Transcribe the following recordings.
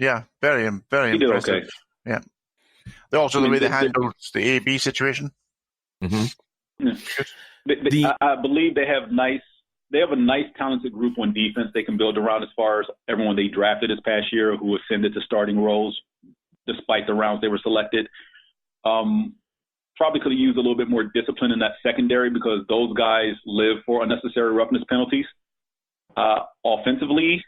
Yeah, very He impressive. did okay. Yeah. Also, the way they handled the AB situation. Mm-hmm. I believe they have a nice talented group on defense they can build around as far as everyone they drafted this past year who ascended to starting roles despite the rounds they were selected. Probably could have used a little bit more discipline in that secondary because those guys live for unnecessary roughness penalties. Offensively,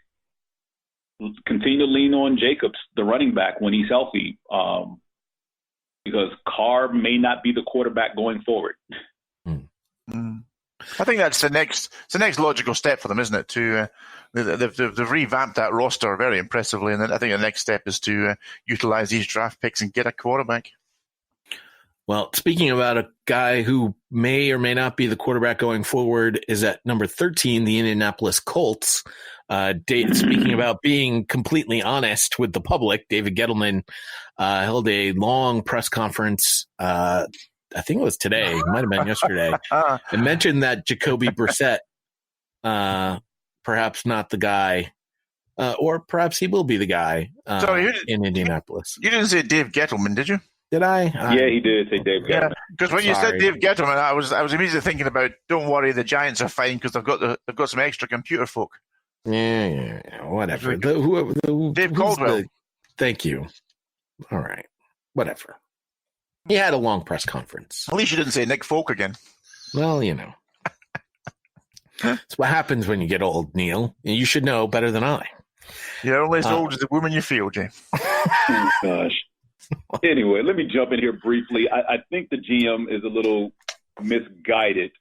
continue to lean on Jacobs, the running back, when he's healthy, because Carr may not be the quarterback going forward. I think that's the next logical step for them, isn't it? They've revamped that roster very impressively, and then I think the next step is to utilize these draft picks and get a quarterback. Well, speaking about a guy who may or may not be the quarterback going forward is at number 13, the Indianapolis Colts. Speaking about being completely honest with the public, David Gettleman held a long press conference. I think it was today. It might have been yesterday. And mentioned that Jacoby Brissett, perhaps not the guy, or perhaps he will be the guy in Indianapolis. You didn't say Dave Gettleman, did you? Did I? Yeah, he did say Dave Gettleman. Yeah, because when you said Dave Gettleman, I was immediately thinking about, don't worry, the Giants are fine because they've got some extra computer folk. Yeah, whatever. Dave Caldwell. Thank you. All right, whatever. He had a long press conference. At least you didn't say Nick Folk again. Well, that's what happens when you get old, Neil. You should know better than I. You're only as old as the woman you feel, Jay. Oh, gosh. Anyway, let me jump in here briefly. I think the GM is a little misguided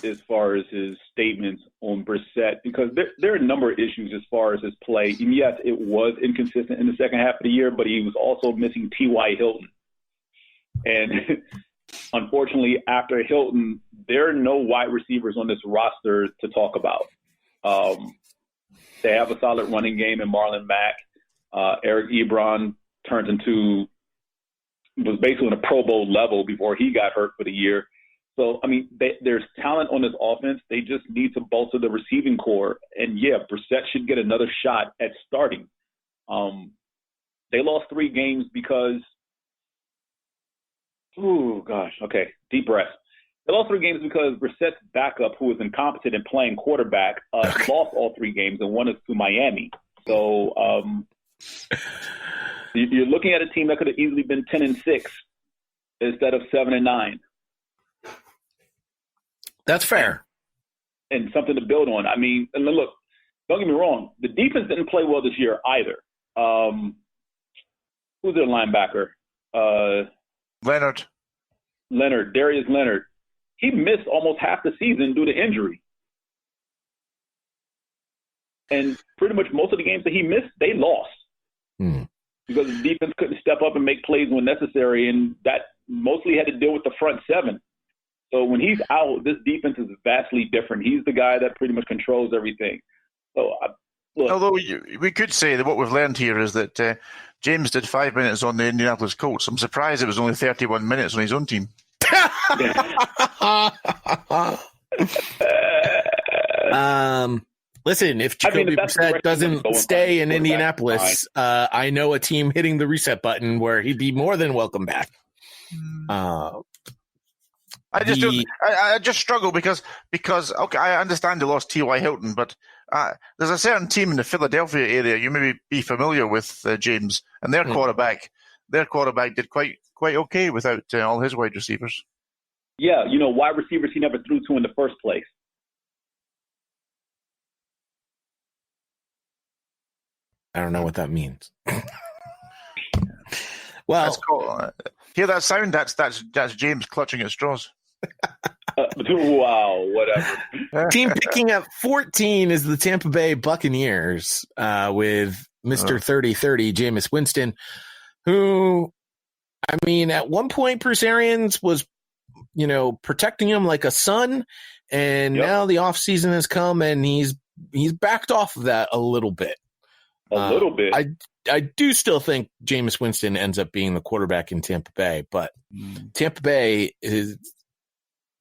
as far as his statements on Brissett because there are a number of issues as far as his play. And yes, it was inconsistent in the second half of the year, but he was also missing T.Y. Hilton. And unfortunately, after Hilton, there are no wide receivers on this roster to talk about. They have a solid running game in Marlon Mack. Eric Ebron was basically on a Pro Bowl level before he got hurt for the year. So, I mean, there's talent on this offense. They just need to bolster the receiving core. And, yeah, Brissett should get another shot at starting. They lost 3 games because deep breath. They lost 3 games because Brissett's backup, who was incompetent in playing quarterback, lost all 3 games, and one is to Miami. So you're looking at a team that could have easily been 10-6 instead of 7-9. That's fair. And something to build on. I mean, and look, don't get me wrong. The defense didn't play well this year either. Who's their linebacker? Darius Leonard. He missed almost half the season due to injury. And pretty much most of the games that he missed, they lost. Because the defense couldn't step up and make plays when necessary, and that mostly had to deal with the front 7. So when he's out, this defense is vastly different. He's the guy that pretty much controls everything. So, although we could say that what we've learned here is that James did 5 minutes on the Indianapolis Colts. I'm surprised it was only 31 minutes on his own team. Listen, if Jacoby Brissett doesn't stay in Indianapolis, I know a team hitting the reset button where he'd be more than welcome back. I just struggle because okay, I understand they lost T.Y. Hilton, but there's a certain team in the Philadelphia area you may be familiar with, James, and their quarterback did quite okay without all his wide receivers. Yeah, wide receivers he never threw to in the first place. I don't know what that means. Well, hear that sound? That's James clutching at straws. Wow, whatever. Team picking up 14 is the Tampa Bay Buccaneers with Mr. 30-30, Jameis Winston, who, I mean, at one point, Bruce Arians was, protecting him like a son, and now the offseason has come, and he's backed off of that a little bit. A little bit. I do still think Jameis Winston ends up being the quarterback in Tampa Bay, but Tampa Bay is,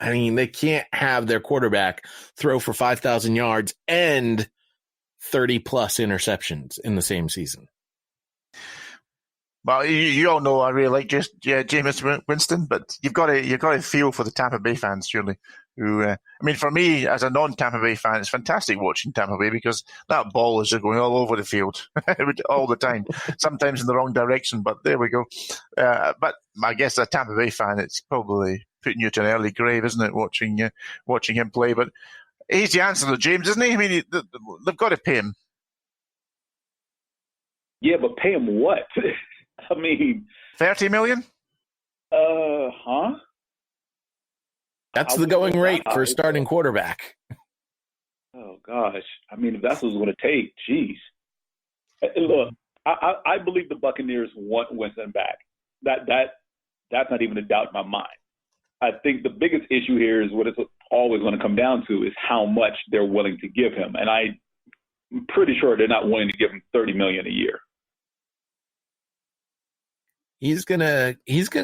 I mean, they can't have their quarterback throw for 5,000 yards and 30-plus interceptions in the same season. Well, you all know I really like Jameis Winston, but you've got to feel for the Tampa Bay fans, surely. Who, I mean, for me as a non-Tampa Bay fan, it's fantastic watching Tampa Bay because that ball is just going all over the field all the time. Sometimes in the wrong direction, but there we go. But I guess as a Tampa Bay fan, it's probably putting you to an early grave, isn't it? Watching him play, but he's the answer to James, isn't he? I mean, they've got to pay him. Yeah, but pay him what? I mean, $30 million. Huh? That's the going rate for a starting quarterback. Oh gosh, I mean, if that's what it's going to take, geez. Look, I believe the Buccaneers want Winston back. That's not even a doubt in my mind. I think the biggest issue here is what it's always going to come down to is how much they're willing to give him, and I'm pretty sure they're not willing to give him $30 million a year. He's gonna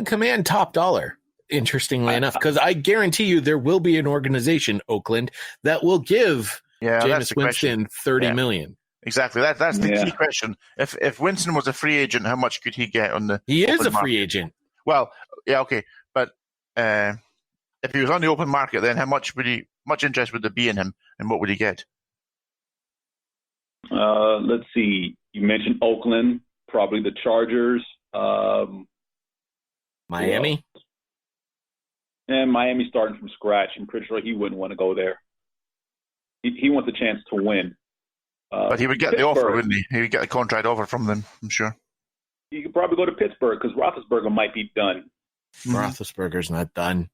command top dollar. Interestingly enough, because I guarantee you there will be an organization, Oakland, that will give Jameis Winston $30 million. Exactly. That's the key question. If Winston was a free agent, how much could he get on the? He is a market? Free agent. Well, yeah, okay, but if he was on the open market, then how much interest would there be in him, and what would he get? Let's see. You mentioned Oakland, probably the Chargers, Miami. And Miami starting from scratch. I'm pretty sure he wouldn't want to go there. He wants a chance to win. But he would get the offer, wouldn't he? He would get a contract offer from them, I'm sure. He could probably go to Pittsburgh because Roethlisberger might be done. Roethlisberger's not done.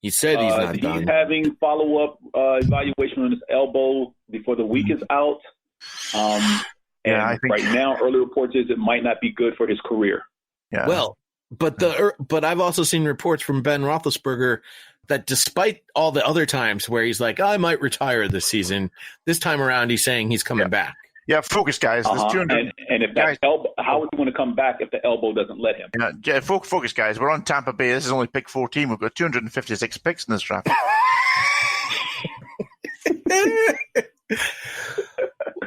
He said he's not done. He's having follow-up evaluation on his elbow before the week is out. I think right now, early reports is it might not be good for his career. Yeah. Well, but I've also seen reports from Ben Roethlisberger that despite all the other times where he's like, I might retire this season, this time around he's saying he's coming back. Yeah, focus, guys. And if that elbow, how is he going to come back if the elbow doesn't let him? Yeah, focus, guys. We're on Tampa Bay. This is only pick 14. We've got 256 picks in this draft.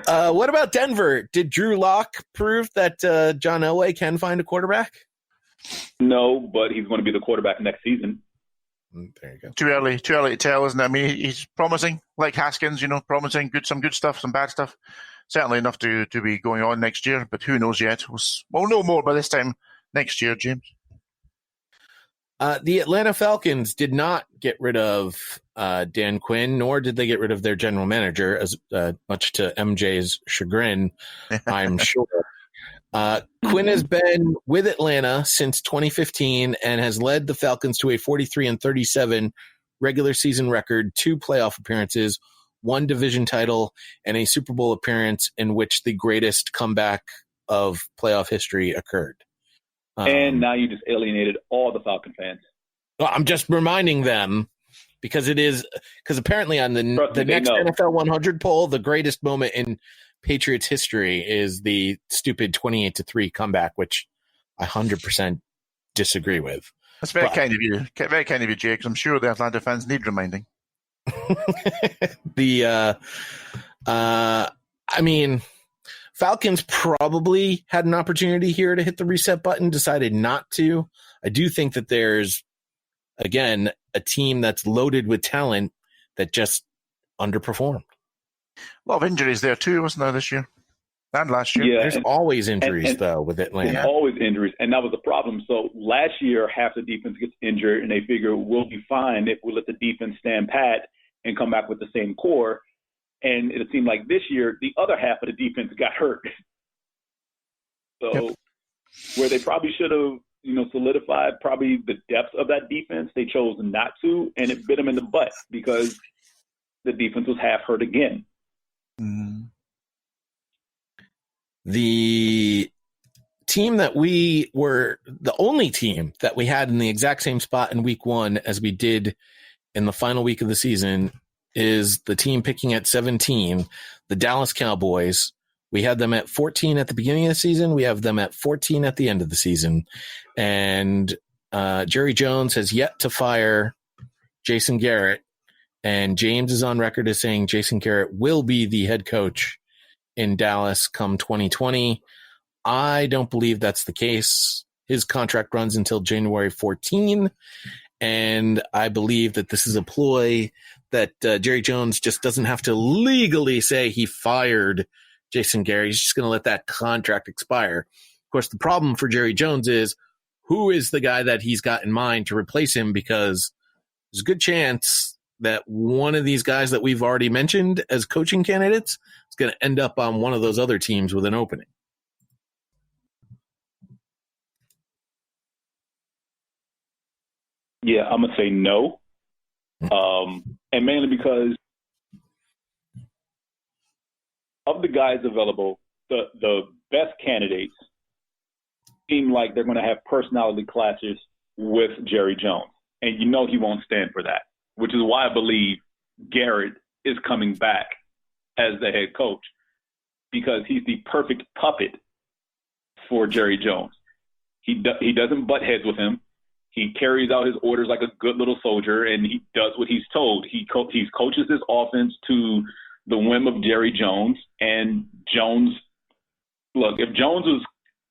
What about Denver? Did Drew Lock prove that John Elway can find a quarterback? No, but he's going to be the quarterback next season. There you go. Too early to tell, isn't it? I mean, he's promising, like Haskins, promising some good stuff, some bad stuff. Certainly enough to be going on next year, but who knows yet? We'll know more by this time next year, James. The Atlanta Falcons did not get rid of Dan Quinn, nor did they get rid of their general manager, as much to MJ's chagrin, I'm sure. Quinn has been with Atlanta since 2015 and has led the Falcons to a 43-37 regular season record, 2 playoff appearances, 1 division title, and a Super Bowl appearance in which the greatest comeback of playoff history occurred. And now you just alienated all the Falcon fans. Well, I'm just reminding them because apparently on the next NFL 100 poll, the greatest moment in Patriots history is the stupid 28-3 comeback, which I 100% disagree with. That's very kind of you. Very kind of you, Jake. I'm sure the Atlanta fans need reminding. I mean, Falcons probably had an opportunity here to hit the reset button, decided not to. I do think that there's, again, a team that's loaded with talent that just underperformed. A lot of injuries there too, wasn't there, this year? And last year. Yeah, There's always injuries, though, with Atlanta. There's always injuries, and that was the problem. So last year, half the defense gets injured, and they figure we'll be fine if we let the defense stand pat and come back with the same core. And it seemed like this year, the other half of the defense got hurt. So where they probably should have, solidified probably the depth of that defense, they chose not to, and it bit them in the butt because the defense was half hurt again. Mm. The team that we were the only team that we had in the exact same spot in week 1 as we did in the final week of the season is the team picking at 17, the Dallas Cowboys. We had them at 14 at the beginning of the season. We have them at 14 at the end of the season. And Jerry Jones has yet to fire Jason Garrett. And James is on record as saying Jason Garrett will be the head coach in Dallas come 2020. I don't believe that's the case. His contract runs until January 14, and I believe that this is a ploy that Jerry Jones just doesn't have to legally say he fired Jason Garrett. He's just going to let that contract expire. Of course, the problem for Jerry Jones is who is the guy that he's got in mind to replace him, because there's a good chance that one of these guys that we've already mentioned as coaching candidates is going to end up on one of those other teams with an opening. Yeah, I'm going to say no. And mainly because of the guys available, the best candidates seem like they're going to have personality clashes with Jerry Jones. And you know he won't stand for that, which is why I believe Garrett is coming back as the head coach, because he's the perfect puppet for Jerry Jones. He doesn't butt heads with him. He carries out his orders like a good little soldier, and he does what he's told. He coaches this offense to the whim of Jerry Jones. And Jones, look, if Jones was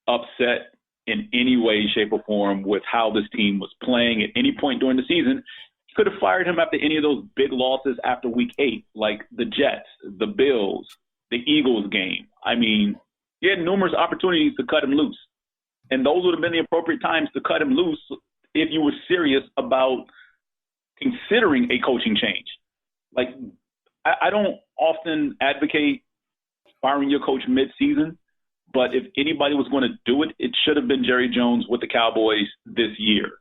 upset in any way, shape, or form with how this team was playing at any point during the season, he could have fired him after any of those big losses after week 8, like the Jets, the Bills, the Eagles game. I mean, he had numerous opportunities to cut him loose. And those would have been the appropriate times to cut him loose if you were serious about considering a coaching change. Like, I don't often advocate firing your coach mid-season, but if anybody was going to do it, it should have been Jerry Jones with the Cowboys this year.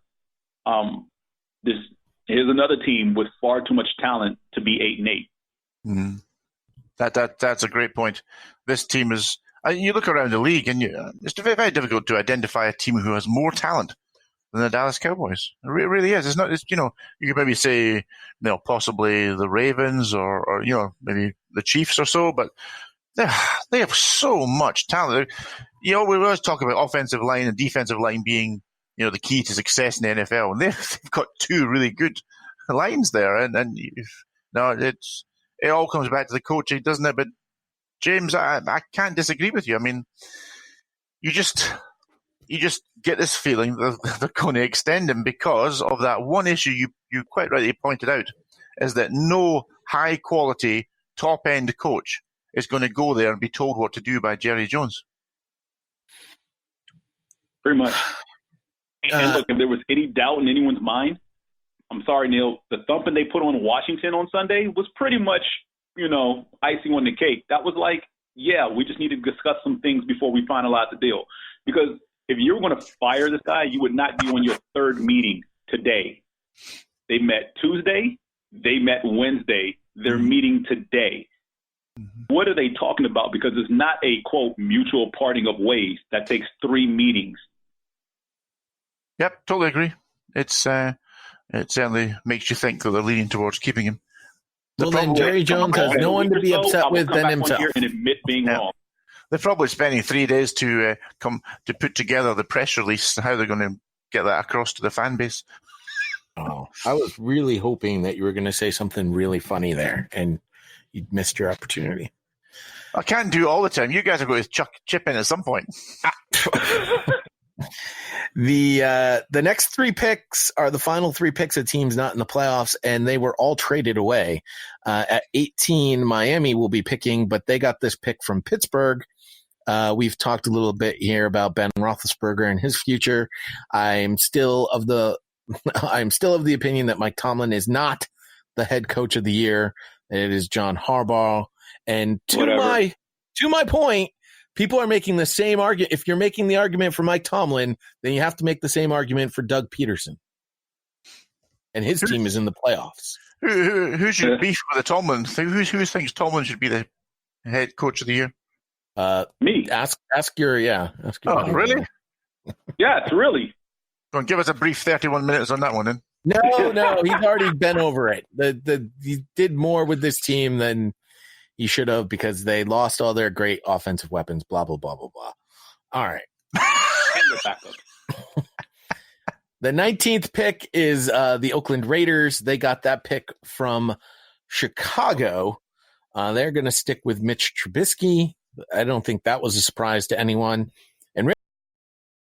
Here's another team with far too much talent to be 8-8. Mm-hmm. That's a great point. This team is. You look around the league, and it's very, very difficult to identify a team who has more talent than the Dallas Cowboys. It really is. It's not. It's, you could maybe say, possibly the Ravens or maybe the Chiefs or so, but they have so much talent. We always talk about offensive line and defensive line being, the key to success in the NFL, and they've got two really good lines there. And it all comes back to the coaching, doesn't it? But James, I can't disagree with you. I mean, you just get this feeling that they're going to extend him because of that one issue you quite rightly pointed out, is that no high-quality, top-end coach is going to go there and be told what to do by Jerry Jones. Pretty much. And look, if there was any doubt in anyone's mind, I'm sorry, Neil, the thumping they put on Washington on Sunday was pretty much, icing on the cake. That was like, yeah, we just need to discuss some things before we finalize the deal. Because if you were going to fire this guy, you would not be on your third meeting today. They met Tuesday. They met Wednesday. They're meeting today. What are they talking about? Because it's not a, quote, mutual parting of ways that takes 3 meetings. Yep, totally agree. It certainly makes you think that they're leaning towards keeping him. Well, then Jerry Jones has no one to be upset with than himself. And admit being wrong. They're probably spending 3 days to put together the press release, how they're going to get that across to the fan base. Oh, I was really hoping that you were going to say something really funny there, and you missed your opportunity. I can't do it all the time. You guys are going to chip in at some point. The next 3 picks are the final 3 picks of teams not in the playoffs, and they were all traded away. At 18, Miami will be picking, but they got this pick from Pittsburgh. We've talked a little bit here about Ben Roethlisberger and his future. I'm still of the opinion that Mike Tomlin is not the head coach of the year. It is John Harbaugh. And to my point, people are making the same argument. If you're making the argument for Mike Tomlin, then you have to make the same argument for Doug Peterson. And his team is in the playoffs. Who should beef with the Tomlin? Who thinks Tomlin should be the head coach of the year? Me. Ask your Oh, really? Yes, really. Go on, give us a brief 31 minutes on that one, then. No, he's already been over it. He did more with this team than he should have because they lost all their great offensive weapons, blah, blah, blah, blah, blah. All right. The 19th pick is the Oakland Raiders. They got that pick from Chicago. They're going to stick with Mitch Trubisky. I don't think that was a surprise to anyone. And